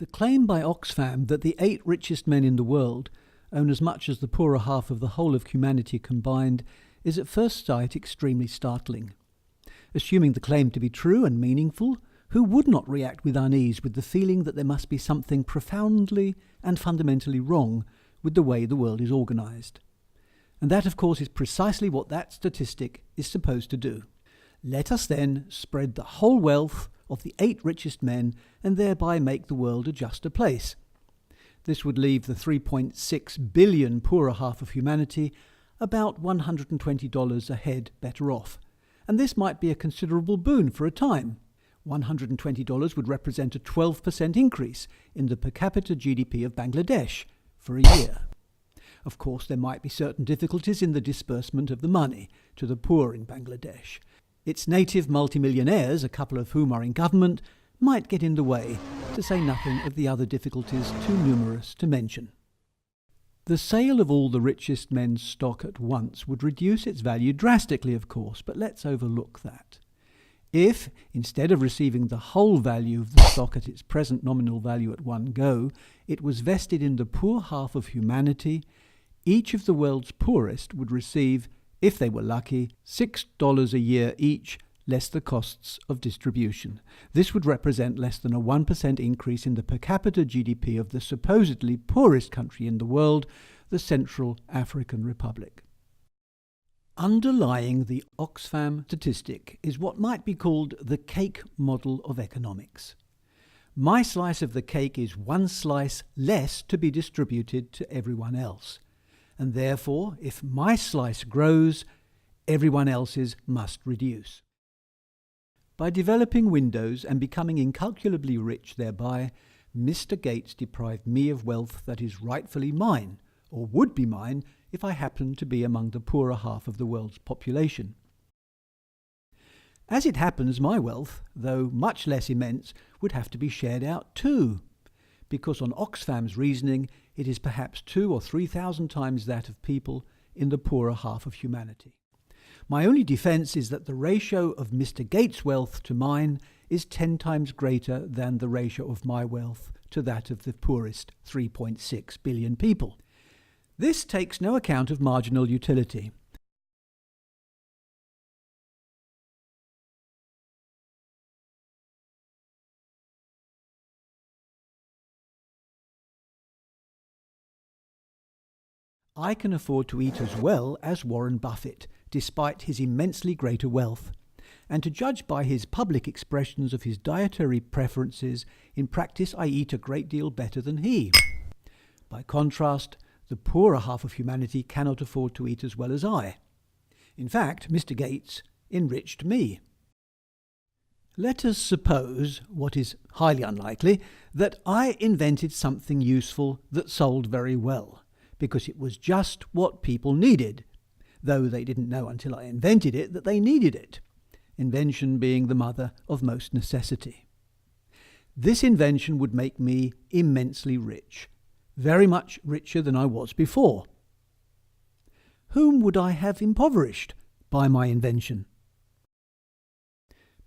The claim by Oxfam that the 8 richest men in the world own as much as the poorer half of the whole of humanity combined is at first sight extremely startling. Assuming the claim to be true and meaningful, who would not react with unease with the feeling that there must be something profoundly and fundamentally wrong with the way the world is organised? And that, of course, is precisely what that statistic is supposed to do. Let us then spread the whole wealth of the 8 richest men and thereby make the world a juster place. This would leave the 3.6 billion poorer half of humanity about $120 a head better off. And this might be a considerable boon for a time. $120 would represent a 12% increase in the per capita GDP of Bangladesh for a year. Of course, there might be certain difficulties in the disbursement of the money to the poor in Bangladesh. Its native multimillionaires, a couple of whom are in government, might get in the way, to say nothing of the other difficulties too numerous to mention. The sale of all the richest men's stock at once would reduce its value drastically, of course, but let's overlook that. If, instead of receiving the whole value of the stock at its present nominal value at one go, it was vested in the poor half of humanity, each of the world's poorest would receive, if they were lucky, $6 a year each, less the costs of distribution. This would represent less than a 1% increase in the per capita GDP of the supposedly poorest country in the world, the Central African Republic. Underlying the Oxfam statistic is what might be called the cake model of economics. My slice of the cake is one slice less to be distributed to everyone else, and therefore, if my slice grows, everyone else's must reduce. By developing windows and becoming incalculably rich thereby, Mr. Gates deprived me of wealth that is rightfully mine, or would be mine if I happened to be among the poorer half of the world's population. As it happens, my wealth, though much less immense, would have to be shared out too, because on Oxfam's reasoning, it is perhaps 2,000 or 3,000 times that of people in the poorer half of humanity. My only defence is that the ratio of Mr. Gates' wealth to mine is 10 times greater than the ratio of my wealth to that of the poorest 3.6 billion people. This takes no account of marginal utility. I can afford to eat as well as Warren Buffett, despite his immensely greater wealth, and to judge by his public expressions of his dietary preferences, in practice I eat a great deal better than he. By contrast, the poorer half of humanity cannot afford to eat as well as I. In fact, Mr. Gates enriched me. Let us suppose, what is highly unlikely, that I invented something useful that sold very well, because it was just what people needed, though they didn't know until I invented it that they needed it, invention being the mother of most necessity. This invention would make me immensely rich, very much richer than I was before. Whom would I have impoverished by my invention?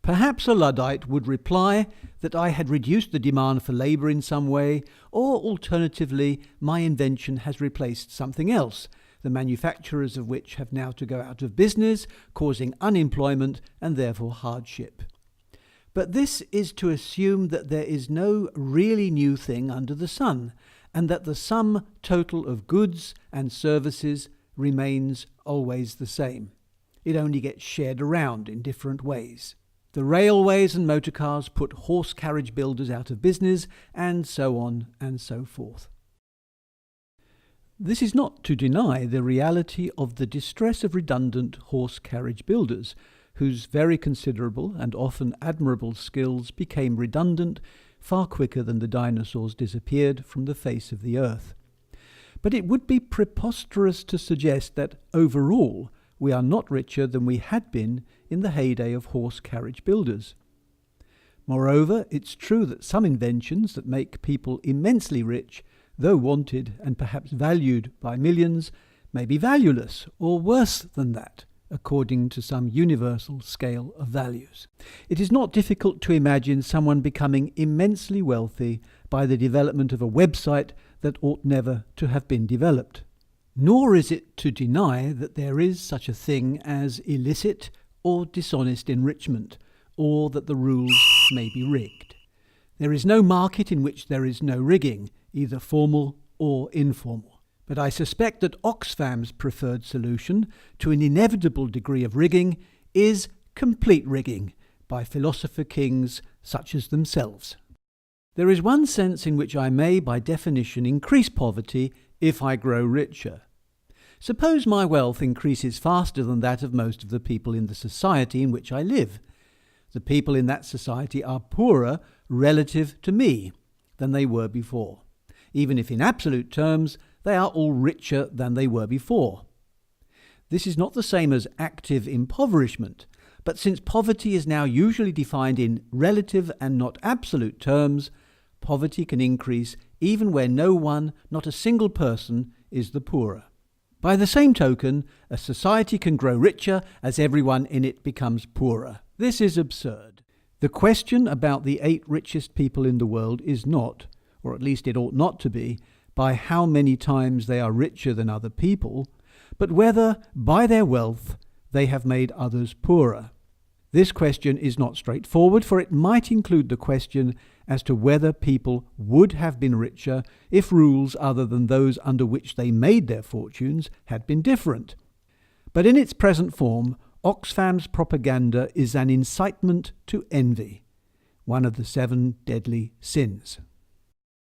Perhaps a Luddite would reply that I had reduced the demand for labour in some way, or alternatively, my invention has replaced something else, the manufacturers of which have now to go out of business, causing unemployment and therefore hardship. But this is to assume that there is no really new thing under the sun, and that the sum total of goods and services remains always the same. It only gets shared around in different ways. The railways and motor cars put horse carriage builders out of business, and so on and so forth. This is not to deny the reality of the distress of redundant horse carriage builders, whose very considerable and often admirable skills became redundant far quicker than the dinosaurs disappeared from the face of the earth. But it would be preposterous to suggest that, overall, we are not richer than we had been in the heyday of horse carriage builders. Moreover, it's true that some inventions that make people immensely rich, though wanted and perhaps valued by millions, may be valueless or worse than that, according to some universal scale of values. It is not difficult to imagine someone becoming immensely wealthy by the development of a website that ought never to have been developed. Nor is it to deny that there is such a thing as illicit or dishonest enrichment, or that the rules may be rigged. There is no market in which there is no rigging, either formal or informal. But I suspect that Oxfam's preferred solution to an inevitable degree of rigging is complete rigging by philosopher kings such as themselves. There is one sense in which I may, by definition, increase poverty if I grow richer. Suppose my wealth increases faster than that of most of the people in the society in which I live. The people in that society are poorer relative to me than they were before, even if in absolute terms they are all richer than they were before. This is not the same as active impoverishment, but since poverty is now usually defined in relative and not absolute terms, poverty can increase even where no one, not a single person, is the poorer. By the same token, a society can grow richer as everyone in it becomes poorer. This is absurd. The question about the 8 richest people in the world is not, or at least it ought not to be, by how many times they are richer than other people, but whether, by their wealth, they have made others poorer. This question is not straightforward, for it might include the question as to whether people would have been richer if rules other than those under which they made their fortunes had been different. But in its present form, Oxfam's propaganda is an incitement to envy, one of the 7 deadly sins.